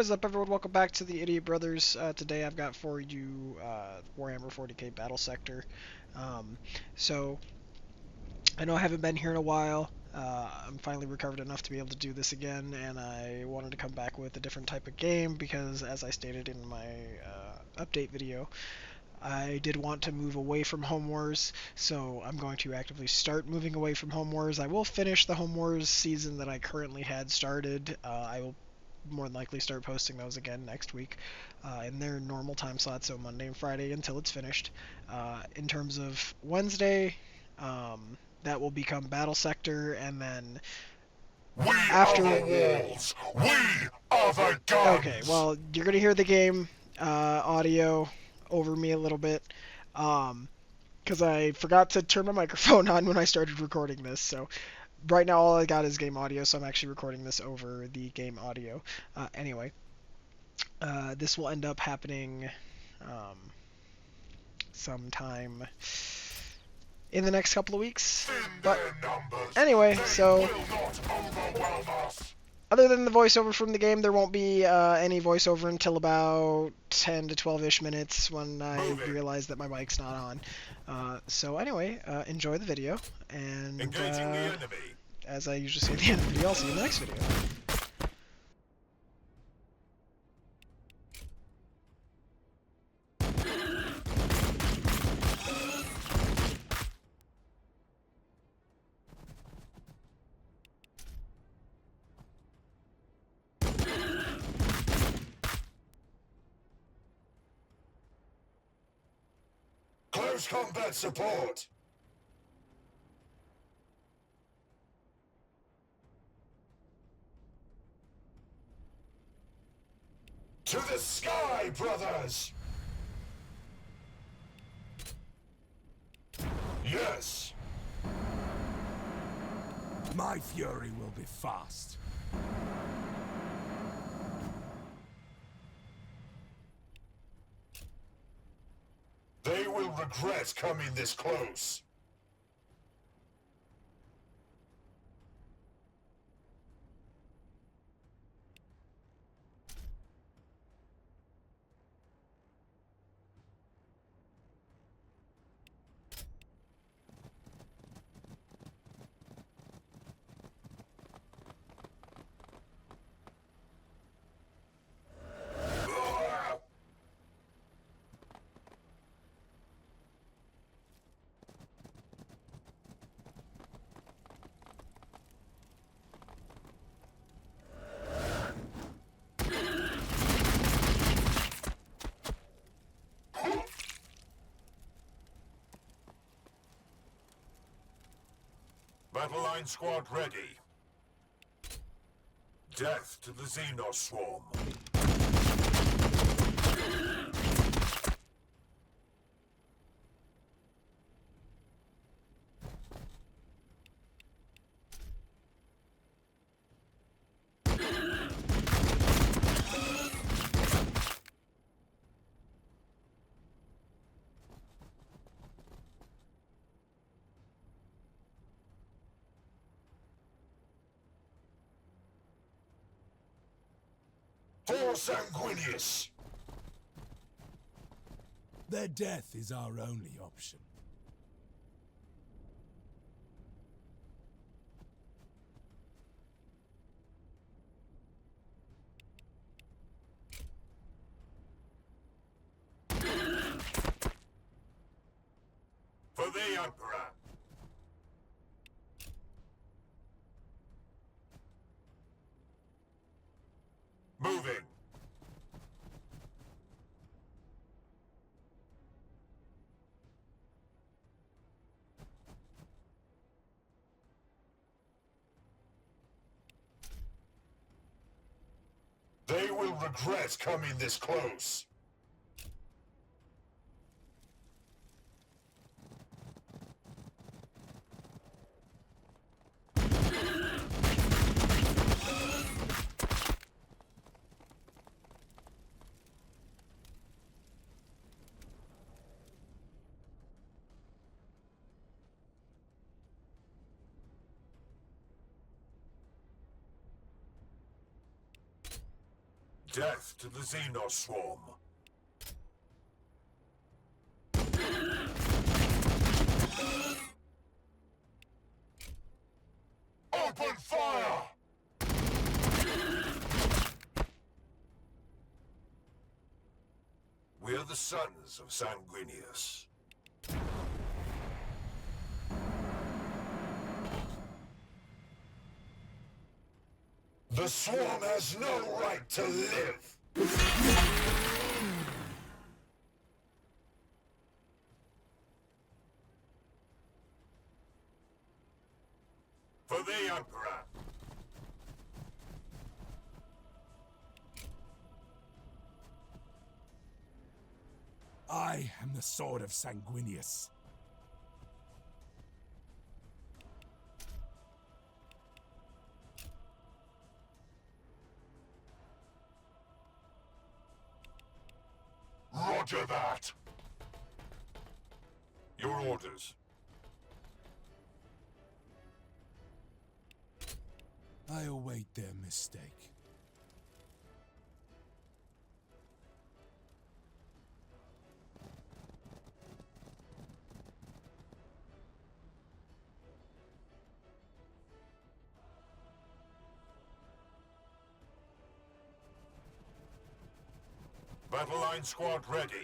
is up, everyone? Welcome back to the Idiot Brothers. Today I've got for you Warhammer 40k Battle Sector. Um, so, I know I haven't been here in a while. I'm finally recovered enough to be able to do this again, and I wanted to come back with a different type of game because, as I stated in my update video, I did want to move away from Home Wars, so I'm going to actively start moving away from Home Wars. I will finish the Home Wars season that I currently had started. I will more than likely start posting those again next week in their normal time slots, so Monday and Friday until it's finished. In terms of Wednesday, that will become Battle Sector, and then We after... are the walls. We are the guns. Okay, well, you're going to hear the game audio over me a little bit, because I forgot to turn my microphone on when I started recording this, so right now all I got is game audio, so I'm actually recording this over the game audio. Anyway, this will end up happening sometime in the next couple of weeks. But anyway, so other than the voiceover from the game, there won't be any voiceover until about 10 to 12-ish minutes when I realize that my mic's not on. So anyway, enjoy the video, and as I usually say at the end of the video, I'll see you in the next video. Close combat support. To the sky, brothers! Yes! My fury will be fast. They will regret coming this close. Battle line squad ready. Death to the xenos swarm. For Sanguinius! Their death is our only option. For the Emperor! Moving! They will regret coming this close. Death to the xenos swarm. Open fire! We're the sons of Sanguinius. The swarm has no right to live! For the Emperor! I am the sword of Sanguinius. Roger that! Your orders. I await their mistake. Battle line squad ready.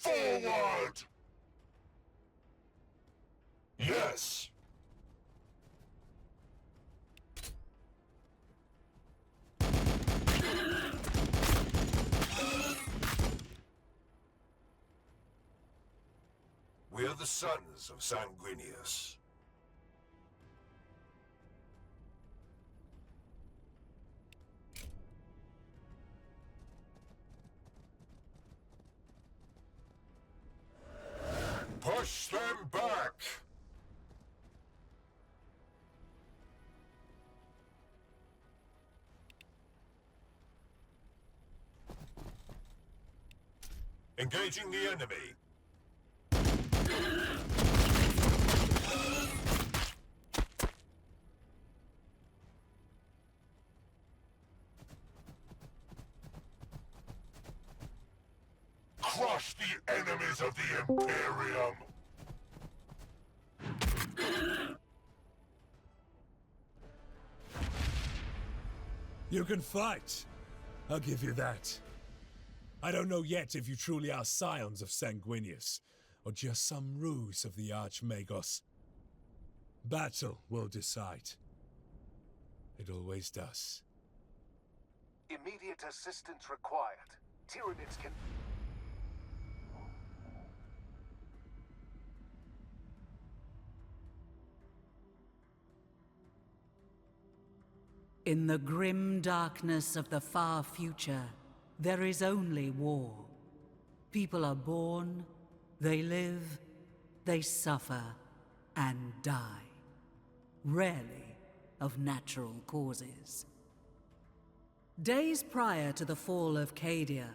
Forward! Yes! We're the sons of Sanguinius. Push them back! Engaging the enemy. Crush the enemies of the Imperium! You can fight. I'll give you that. I don't know yet if you truly are scions of Sanguinius, or just some ruse of the Archmagos. Battle will decide. It always does. Immediate assistance required. Tyranids can... In the grim darkness of the far future, there is only war. People are born, they live, they suffer, and die. Rarely of natural causes. Days prior to the fall of Cadia,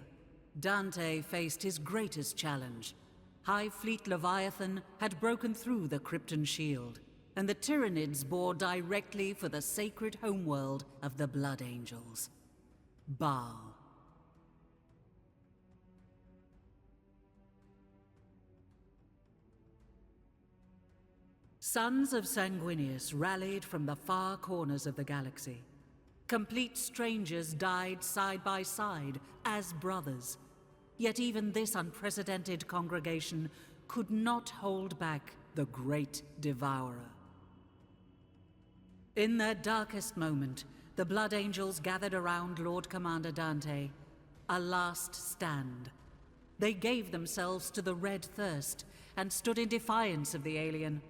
Dante faced his greatest challenge. High Fleet Leviathan had broken through the Krypton shield, and the Tyranids bore directly for the sacred homeworld of the Blood Angels, Baal. Sons of Sanguinius rallied from the far corners of the galaxy. Complete strangers died side by side as brothers. Yet even this unprecedented congregation could not hold back the Great Devourer. In their darkest moment, the Blood Angels gathered around Lord Commander Dante, a last stand. They gave themselves to the red thirst and stood in defiance of the alien.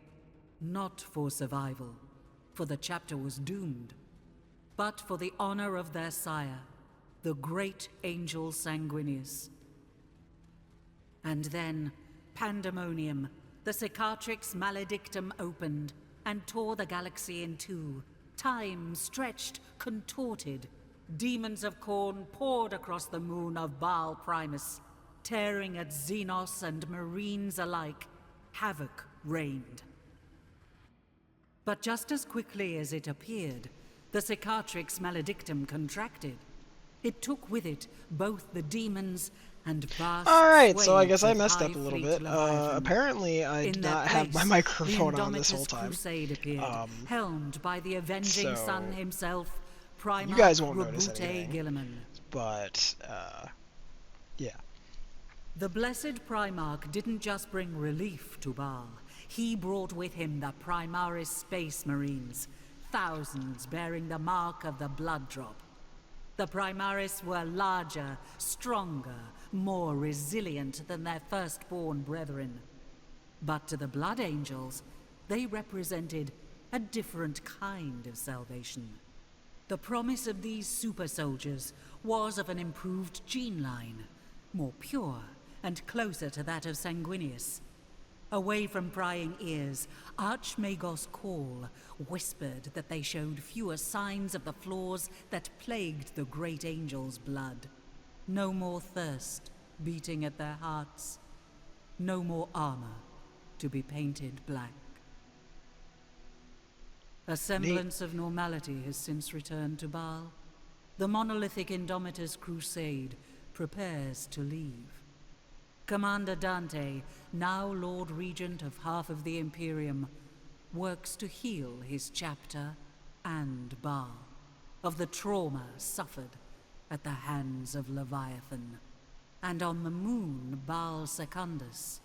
Not for survival, for the chapter was doomed, but for the honor of their sire, the great angel Sanguinius. And then, pandemonium, the cicatrix maledictum opened and tore the galaxy in two. Time stretched, contorted. Demons of Khorne poured across the moon of Baal Primus, tearing at xenos and marines alike. Havoc reigned. But just as quickly as it appeared, the cicatrix maledictum contracted. It took with it both the demons and vast Alright, so I swathes guess I of messed up High a little Fleet bit. Leviathan. Apparently I In did their not have my place, microphone the on this whole Indomitus time. Crusade appeared, helmed by the avenging so sun himself, Primarch you guys won't notice Rabute anything. Gilliman. But, yeah. The blessed Primarch didn't just bring relief to Baal. He brought with him the Primaris Space Marines, thousands bearing the mark of the blood drop. The Primaris were larger, stronger, more resilient than their firstborn brethren. But to the Blood Angels, they represented a different kind of salvation. The promise of these super soldiers was of an improved gene line, more pure and closer to that of Sanguinius. Away from prying ears, Archmagos Call whispered that they showed fewer signs of the flaws that plagued the great angel's blood. No more thirst beating at their hearts. No more armor to be painted black. A semblance of normality has since returned to Baal. The monolithic Indomitus Crusade prepares to leave. Commander Dante, now Lord Regent of half of the Imperium, works to heal his chapter and Baal of the trauma suffered at the hands of Leviathan. And on the moon Baal Secundus,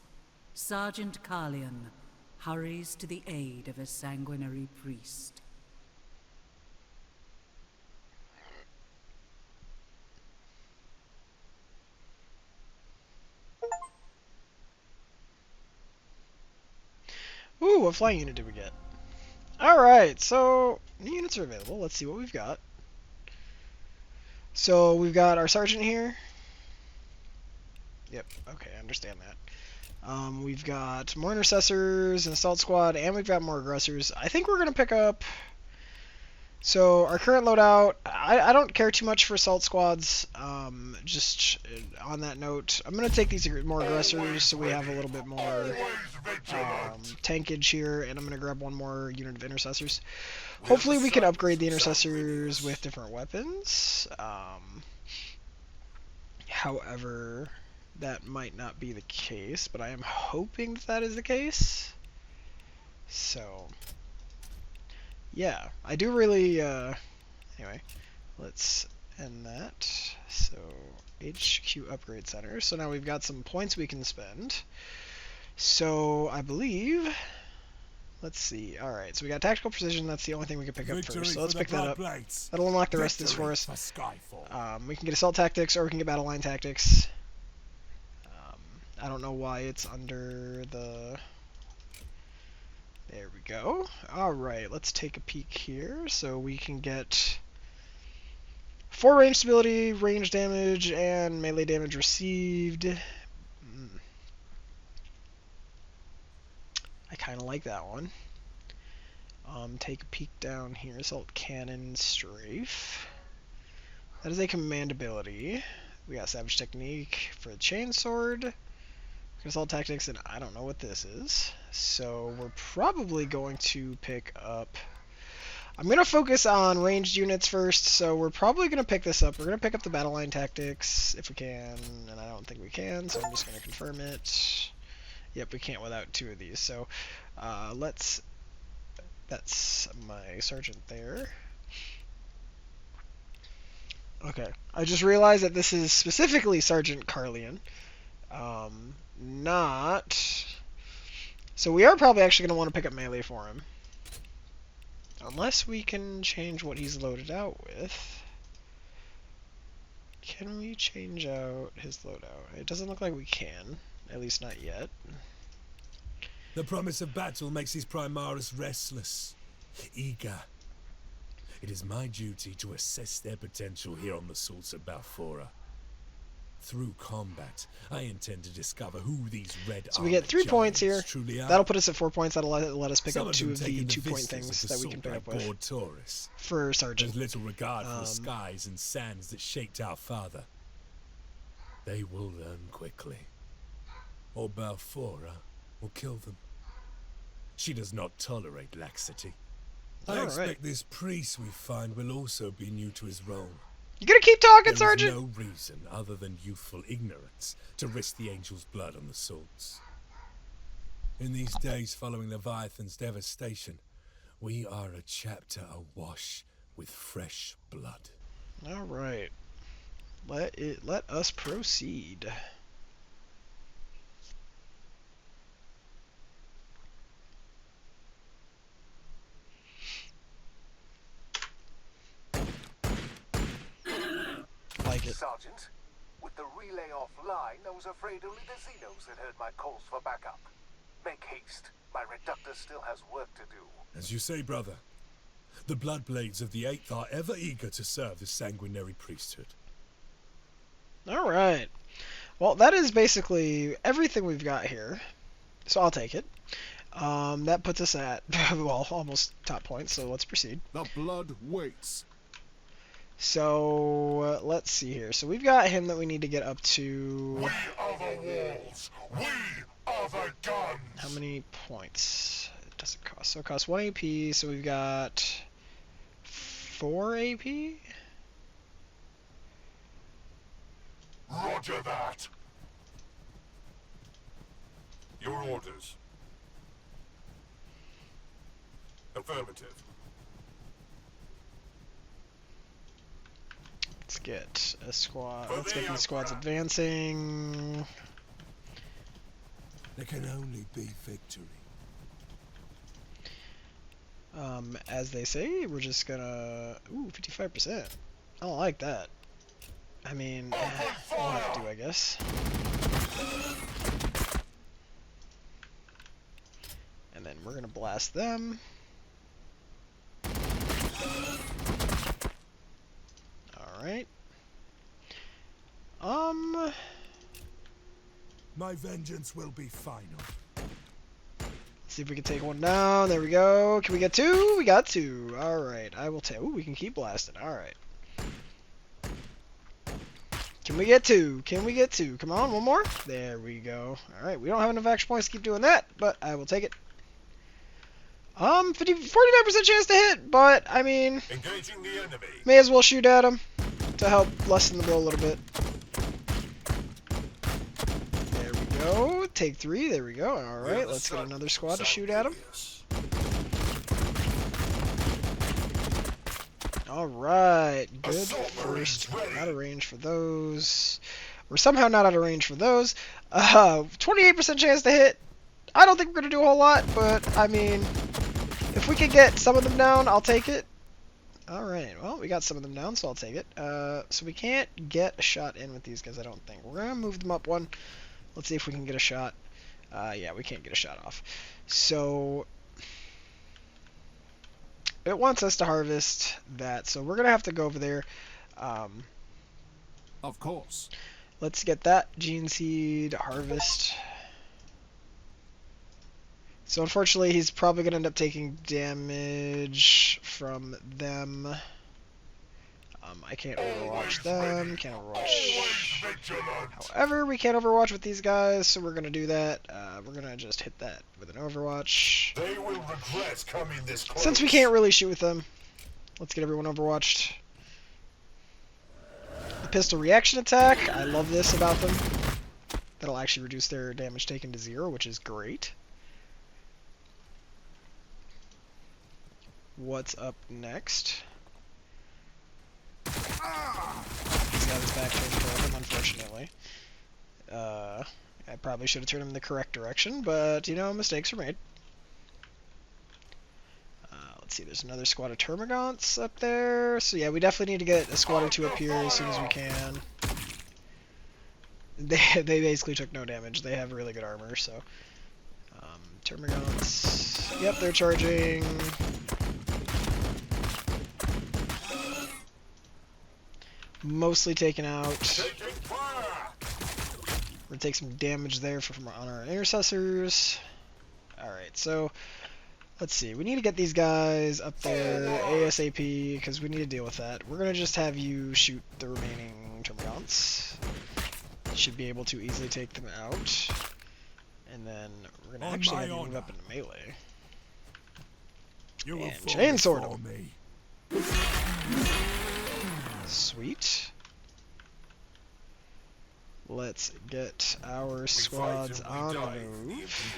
Sergeant Carlion hurries to the aid of a sanguinary priest. Ooh, what flying unit did we get? Alright, so new units are available. Let's see what we've got. So we've got our sergeant here. Yep, okay, I understand that. We've got more intercessors, an assault squad, and we've got more aggressors. I think we're going to pick up... So our current loadout, I don't care too much for assault squads. Just on that note, I'm going to take these more aggressors so we have a little bit more tankage here, and I'm going to grab one more unit of intercessors. Hopefully we can upgrade the intercessors with different weapons. However, that might not be the case, but I am hoping that is the case. So... yeah, I do really, anyway, let's end that. So, HQ Upgrade Center. So now we've got some points we can spend. So, I believe, let's see, alright, so we got Tactical Precision, that's the only thing we can pick up first. So let's pick that up. That'll unlock the rest of this for us. We can get Assault Tactics, or we can get Battle Line Tactics. I don't know why it's under the... There we go. Alright, let's take a peek here. So we can get 4 range stability, range damage, and melee damage received. I kind of like that one. Take a peek down here. Assault Cannon, Strafe. That is a command ability. We got Savage Technique for the Chainsword. Assault Tactics, and I don't know what this is. So we're probably going to pick up... I'm going to focus on ranged units first, so we're probably going to pick this up. We're going to pick up the Battle Line Tactics, if we can, and I don't think we can, so I'm just going to confirm it. Yep, we can't without 2 of these, so let's... That's my sergeant there. Okay, I just realized that this is specifically Sergeant Carlion. Not... So we are probably actually going to want to pick up melee for him. Unless we can change what he's loaded out with. Can we change out his loadout? It doesn't look like we can. At least not yet. The promise of battle makes his Primaris restless, eager. It is my duty to assess their potential here on the source of Balfora. Through combat, I intend to discover who these red So we get 3 points here. Truly are. That'll put us at 4 points. That'll let us pick Some up of 2 them of take the in 2-point vistas things of that we assault can pick like up with bored tourists. for Sergeant. There's little regard for the skies and sands that shaped our father. They will learn quickly, or Balfora will kill them. She does not tolerate laxity. I expect this priest we find will also be new to his role. You gonna keep talking, There is Sergeant? no reason other than youthful ignorance to risk the angel's blood on the swords. In these days following Leviathan's devastation, we are a chapter awash with fresh blood. All right. Let us proceed. Like it. Sergeant, with the relay offline, I was afraid only the xenos had heard my calls for backup. Make haste. My reductor still has work to do. As you say, brother, the Bloodblades of the Eighth are ever eager to serve the sanguinary priesthood. All right. Well, that is basically everything we've got here. So I'll take it. That puts us at, well, almost top points, so let's proceed. The blood waits. So, let's see here. So we've got him that we need to get up to... We are the walls. We are the guns. How many points does it cost? So it costs 1 AP, so we've got 4 AP? Roger that. Your orders. Affirmative. Let's get a squad. Let's get these squads advancing. There can only be victory. As they say, we're just gonna... Ooh, 55%. I don't like that. I mean, we'll have to, I guess. And then we're gonna blast them. Alright. My vengeance will be final. See if we can take one down. There we go. Can we get 2? We got 2. Alright, I will take... Ooh, we can keep blasting. Alright. Can we get 2? Can we get 2? Come on, one more. There we go. Alright, we don't have enough action points to keep doing that, but I will take it. 49% chance to hit, but, I mean... Engaging the enemy. May as well shoot at him to help lessen the blow a little bit. There we go. Take 3. There we go. Alright, let's get another squad to shoot at him. Alright, good first. Out of range for those. We're somehow not out of range for those. 28% chance to hit. I don't think we're going to do a whole lot, but, I mean, if we could get some of them down, I'll take it. Alright, well, we got some of them down, so I'll take it. So we can't get a shot in with these guys, I don't think. We're going to move them up 1. Let's see if we can get a shot. Yeah, we can't get a shot off. So... it wants us to harvest that, so we're going to have to go over there. Of course. Let's get that gene seed harvest. So unfortunately, he's probably going to end up taking damage from them. I can't overwatch them, can't overwatch. However, we can't overwatch with these guys, so we're going to do that. We're going to just hit that with an overwatch. They will regret coming this close. Since we can't really shoot with them, let's get everyone overwatched. The pistol reaction attack, I love this about them. That'll actually reduce their damage taken to 0, which is great. What's up next? He's got his back turned toward him, unfortunately. I probably should have turned him in the correct direction, but, you know, mistakes are made. Let's see, there's another squad of termagants up there. So yeah, we definitely need to get a squad or 2 up here as soon as we can. they basically took no damage. They have really good armor, so. Termagants. Yep, they're charging. Mostly taken out. Taking fire! We're gonna take some damage there from on our intercessors. Alright, so let's see. We need to get these guys up there ASAP because we need to deal with that. We're gonna just have you shoot the remaining Termagants. Should be able to easily take them out. And then we're gonna actually have you move up into melee. You will And fall chainsword before them. me. Sweet. Let's get our squads on the move.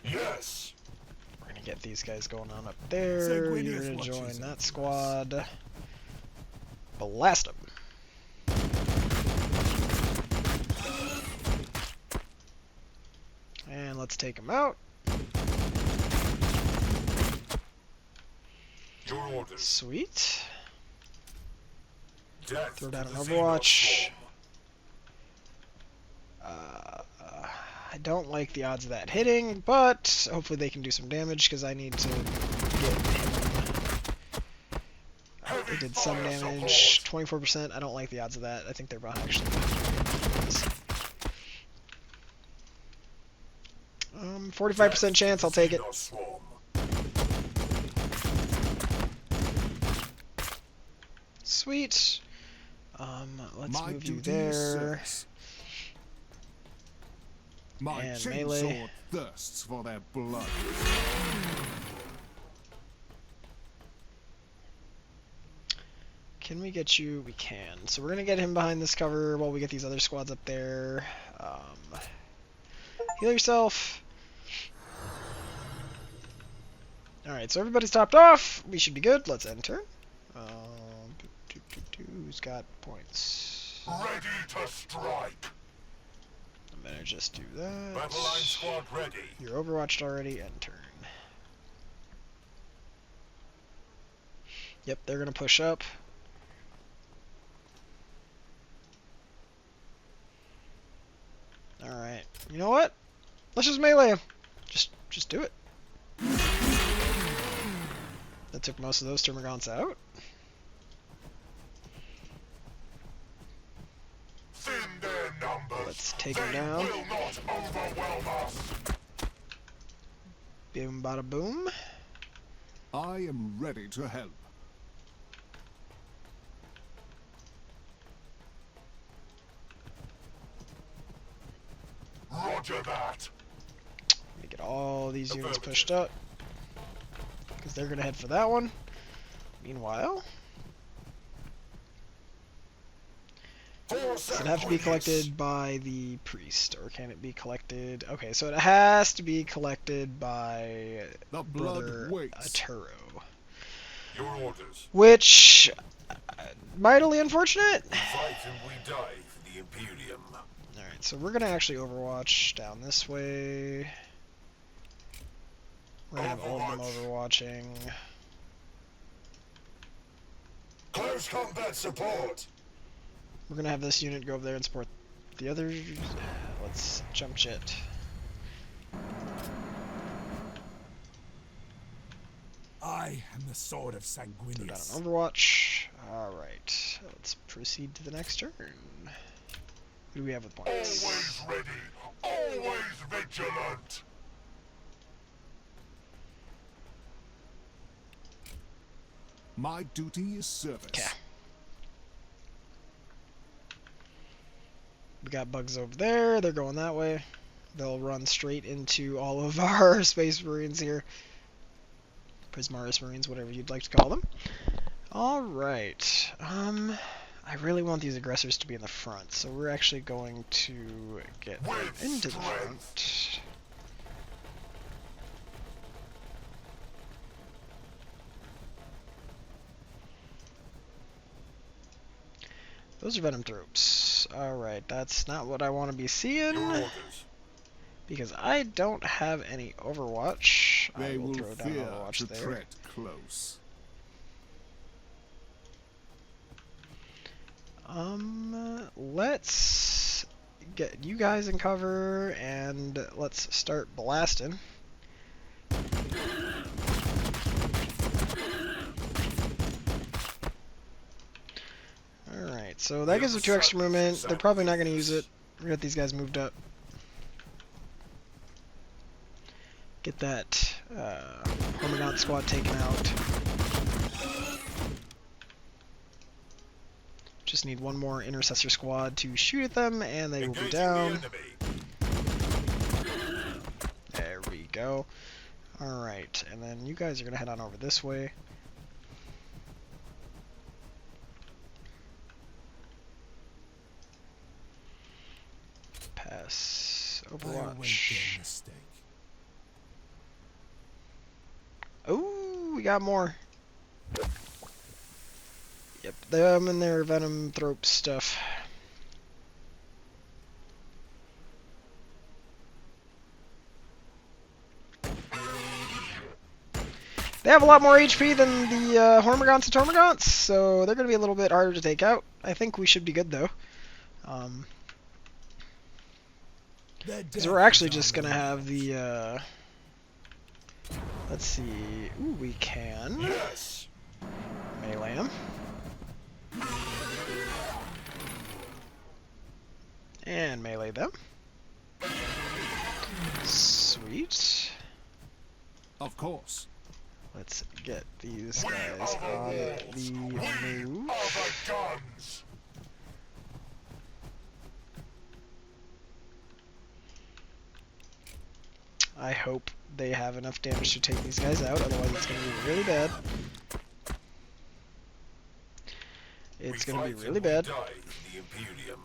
Yes! We're gonna get these guys going on up there. You're gonna join that squad. Blast them. And let's take them out. Your orders. Sweet. Death Throw down to an the Overwatch. xenos I don't like the odds of that hitting, but hopefully they can do some damage because I need to get him. They did some damage. 24%. I don't like the odds of that. I think they're actually. 45% chance. I'll take it. Xenos swarm. Sweet. Let's My move you duty is there. service. My And chainsaw melee. thirsts for their blood. Can we get you? We can. So we're gonna get him behind this cover while we get these other squads up there. Heal yourself. Alright, so everybody's topped off. We should be good. Let's end turn. Who's got points? Ready to strike. I'm gonna just do that. Battle line squad ready. You're overwatched already. End turn. Yep, they're gonna push up. Alright. You know what? Let's just melee him. Just do it. That took most of those Termagants out. Thin their numbers. Let's take him They down. will not overwhelm us. Boom bada boom. I am ready to help. Roger that. Let me get all these units pushed up. Because they're going to head for that one. Meanwhile, does it have to be collected by the priest? Or can it be collected? Okay, so it has to be collected by The Brother blood waits. Aturo. Your orders. Which, mightily unfortunate. We fight and we die for the Imperium. Alright, so we're going to actually overwatch down this way. We're going to have all of them overwatching. Close combat support. We're going to have this unit go over there and support the others. Let's jump jet. I am the sword of Throw down Sanguinius. an Overwatch. Alright, let's proceed to the next turn. Who do we have with points? Always ready. Always vigilant. My duty is service. Okay. We got bugs over there. They're going that way. They'll run straight into all of our Space Marines here. Prismaris Marines, whatever you'd like to call them. Alright. I really want these aggressors to be in the front, so we're actually going to get them With into the strength. front. Those are Venom Throats. Alright, that's not what I want to be seeing. Your orders. Because I don't have any Overwatch. I They will will throw down fear Overwatch to there. tread close. Let's get you guys in cover and let's start blasting. Alright, so that gives them 2 extra movement. They're probably not going to use it. We're going to get these guys moved up. Get that Hormigaunt squad taken out. Just need one more intercessor squad to shoot at them, and they will be down. There we go. Alright, and then you guys are going to head on over this way. Pass Overwatch. Oh, we got more. Yep, them and their venom thrope stuff. They have a lot more HP than the Hormagaunts and Tormagaunts, so they're going to be a little bit harder to take out. I think we should be good, though. Because we're actually just going to have the... let's see... Ooh, we can... Yes. melee him. And melee them. Sweet. Of course. Let's get these guys on the move. Guns. I hope they have enough damage to take these guys out, otherwise it's going to be really bad. It's going to be really bad. Die in the Imperium.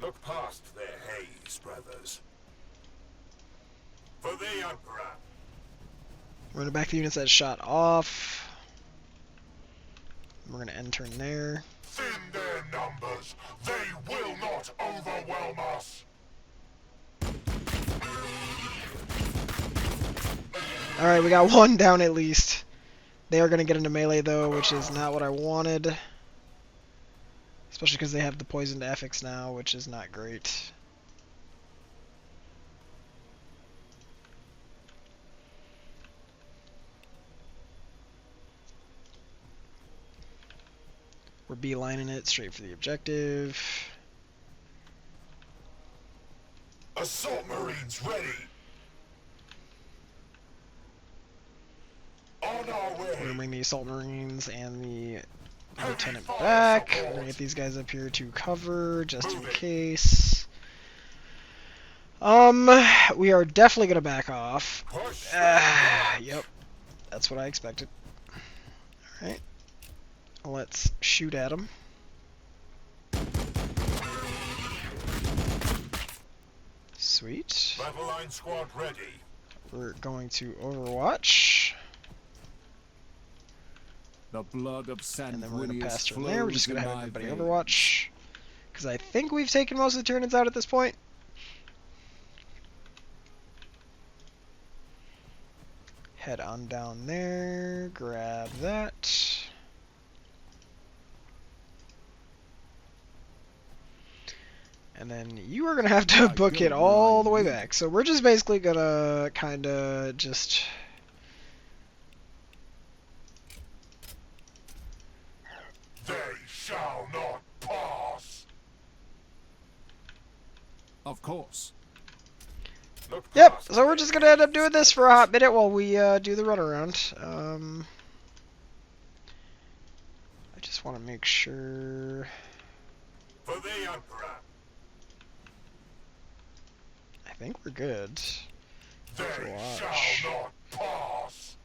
Look past their haze, brothers. For the Emperor. Running back the units that shot off. We're going to end turn there. Thin their numbers. They will not overwhelm us. Alright, we got one down at least. They are going to get into melee though, which is not what I wanted. Especially because they have the poisoned affix now, which is not great. We're beelining it straight for the objective. Assault Marines ready. On our way. We're going to bring the Assault Marines and the Lieutenant back. We're going to get these guys up here to cover, just in case. We are definitely going to back off. Yep, that's what I expected. Alright. Let's shoot at them. Sweet. Battle line squad ready. We're going to Overwatch. The blood of And then we're going to pass Sanguinius turn there. We're just flows going to in have my everybody veins. Overwatch. Because I think we've taken most of the Tyranids out at this point. Head on down there. Grab that. And then you are going to have to book it all the way back. So we're just basically going to kind of just... They shall not pass. Of course. Look Yep, past so we're just going to end up doing this for a hot minute while we do the runaround. I just want to make sure... for the Emperor. I think we're good. They Overwatch. shall not pass.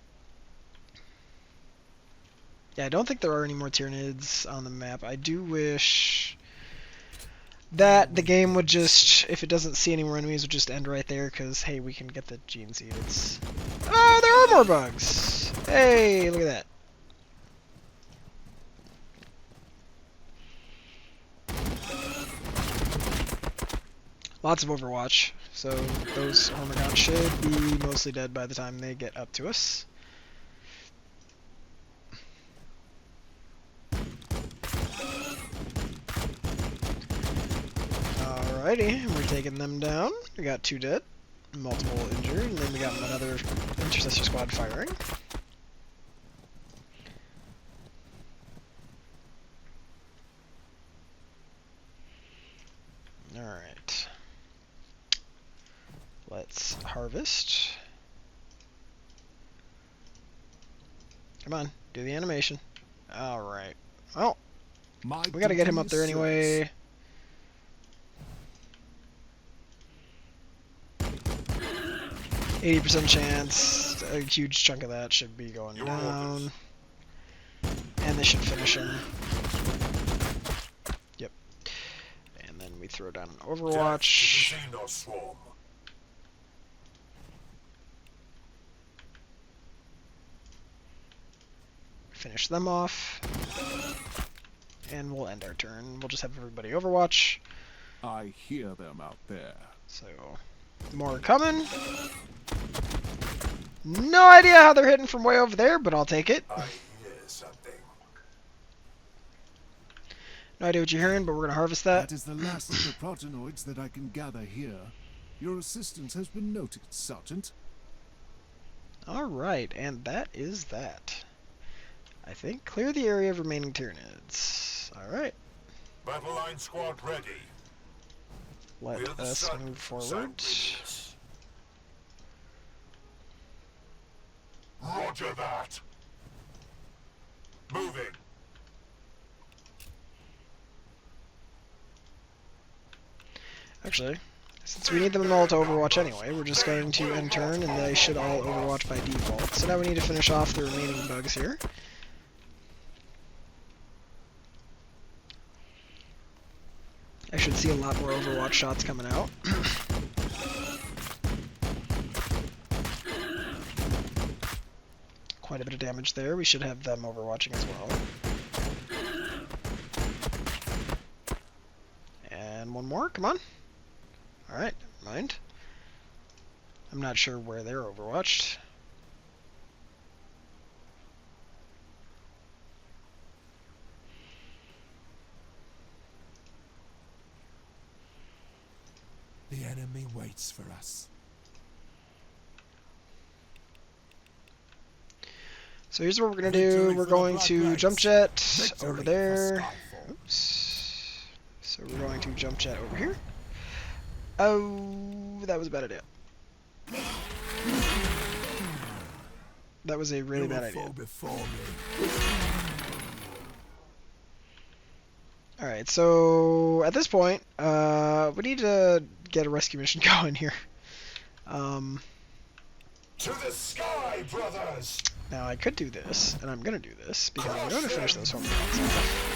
Yeah, I don't think there are any more Tyranids on the map. I do wish that the game would just, if it doesn't see any more enemies, would just end right there, because, hey, we can get the gene seeds. Oh, there are more bugs! Hey, look at that. Lots of Overwatch, so those Hormagaunts should be mostly dead by the time they get up to us. Alrighty, we're taking them down. We got 2 dead, multiple injured, and then we got another Intercessor squad firing. Alright. Let's harvest. Come on, do the animation. Alright. Well, we gotta get him up there anyway. %80 chance. A huge chunk of that should be going down. And they should finish him. Yep. And then we throw down an Overwatch. Xenos swarm. Finish them off. And we'll end our turn. We'll just have everybody Overwatch. I hear them out there. So, more coming. No idea how they're hitting from way over there, but I'll take it. I hear something. No idea what you're hearing, but we're going to harvest that. That is the last of the protenoids that I can gather here. Your assistance has been noted, Sergeant. Alright, and that is that. I think clear the area of remaining Tyranids. Alright. Battle line squad ready. Let We're the us sun, move forward. Sanguinius. Roger that. Moving. Actually, since we need them all to Overwatch anyway, we're just going to end turn and they should all Overwatch by default. So now we need to finish off the remaining bugs here. I should see a lot more Overwatch shots coming out. Quite a bit of damage there. We should have them Overwatching as well. And one more, come on. Alright, never mind. I'm not sure where they're Overwatched. The enemy waits for us. So here's what we're going to do. We're going to jump jet over there. Oops. So we're going to jump jet over here. Oh, that was a bad idea. That was a really bad idea. Alright, so at this point, we need to get a rescue mission going here. To the sky, brothers! Now I could do this, and I'm going to do this, because I'm going to finish those home runs off.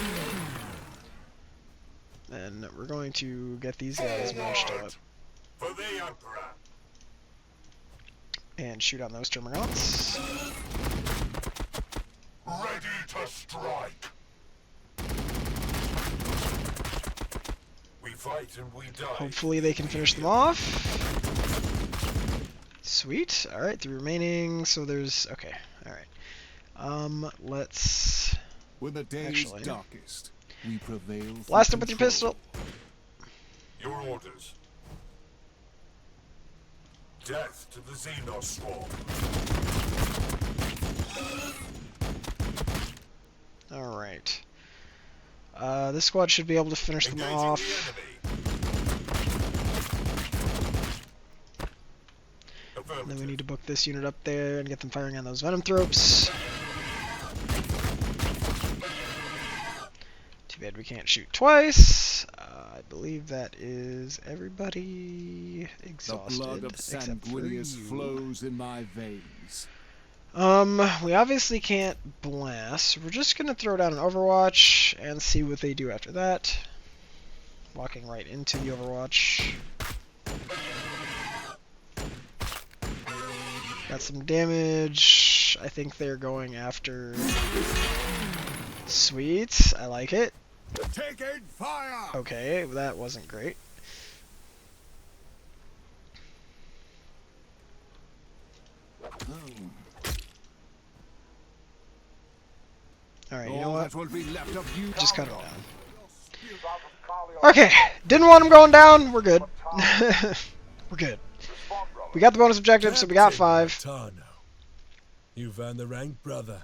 And we're going to get these guys marched up. For the Emperor. And shoot on those terminals. Ready to strike. We fight and we die. Hopefully they can finish them off. Sweet. Alright, the remaining, so there's, okay, alright. Let's, When the day actually, is darkest, we prevail. blast him with your pistol. Your orders. Death to the xenos swarm. Alright. This squad should be able to finish them Engaging off. the enemy. And then we need to book this unit up there and get them firing on those venom thropes. Too bad we can't shoot twice. I believe that is everybody exhausted. The blood of except for Sanguinius you. flows in my veins. We obviously can't blast. We're just gonna throw down an Overwatch and see what they do after that. Walking right into the Overwatch. Got some damage. I think they're going after... Sweet. I like it. Taking fire! Okay, that wasn't great. Alright, you know what? That will be left of you. Just cut him down. Okay, didn't want him going down. We're good. We're good. We got the bonus objective, so we got 5. Tano. You've earned the rank, brother.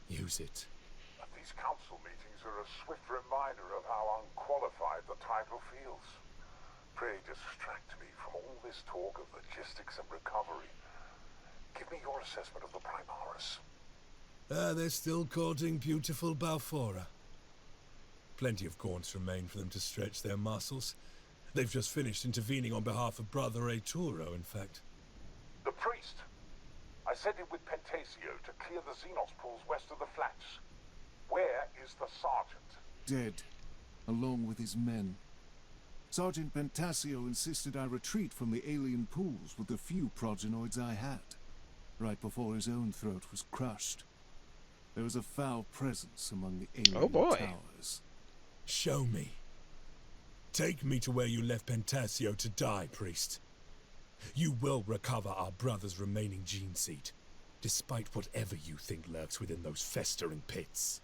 Use it. These council meetings are a swift reminder of how unqualified the title feels. Pray distract me from all this talk of logistics and recovery. Give me your assessment of the Primaris. They're still courting beautiful Balfora. Plenty of gaunts remain for them to stretch their muscles. They've just finished intervening on behalf of Brother Arturo, in fact. The priest. I sent him with Pentasio to clear the xenos pools west of the flats. Where is the sergeant? Dead, along with his men. Sergeant Pentasio insisted I retreat from the alien pools with the few progenoids I had, right before his own throat was crushed. There was a foul presence among the alien towers. Show me. Take me to where you left Pentasio to die, priest. You will recover our brother's remaining gene seed, despite whatever you think lurks within those festering pits.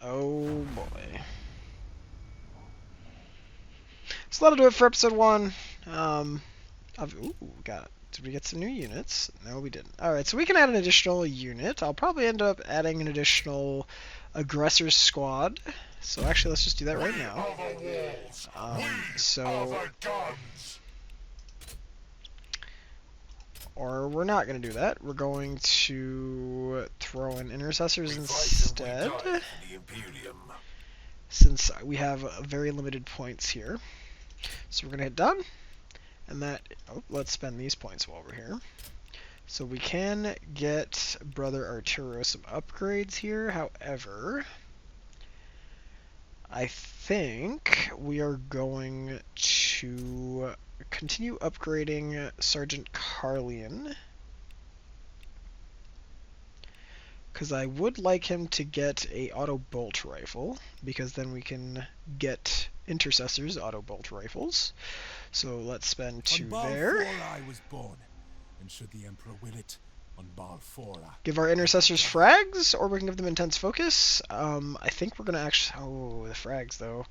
Oh boy. So that'll do it for episode 1. Did we get some new units? No, we didn't. Alright, so we can add an additional unit. I'll probably end up adding an additional aggressor squad. So actually, let's just do that right now. Or we're not going to do that. We're going to throw in intercessors instead, since we have very limited points here. So we're going to hit done, and that, let's spend these points while we're here. So we can get Brother Arturo some upgrades here. However, I think we are going to continue upgrading Sergeant Carlian, because I would like him to get a auto bolt rifle, because then we can get intercessors auto bolt rifles. So let's spend 2 there. I was born, and should the Emperor will it, on Balfora. Give our intercessors frags, or we can give them intense focus. I think we're gonna actually. Oh, the frags though.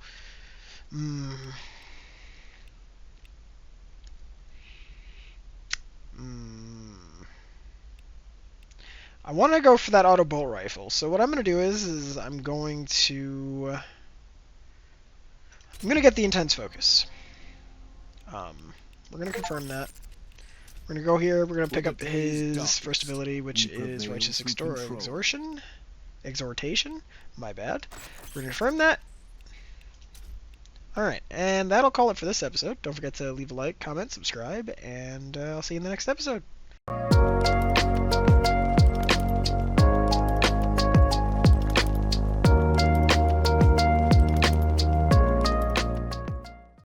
I want to go for that auto bolt rifle. So what I'm gonna do is I'm gonna get the intense focus. We're gonna confirm that. We're gonna go here. We're gonna pick up his first ability, which is Righteous Exhortation. My bad. We're gonna confirm that. Alright, and that'll call it for this episode. Don't forget to leave a like, comment, subscribe, and I'll see you in the next episode.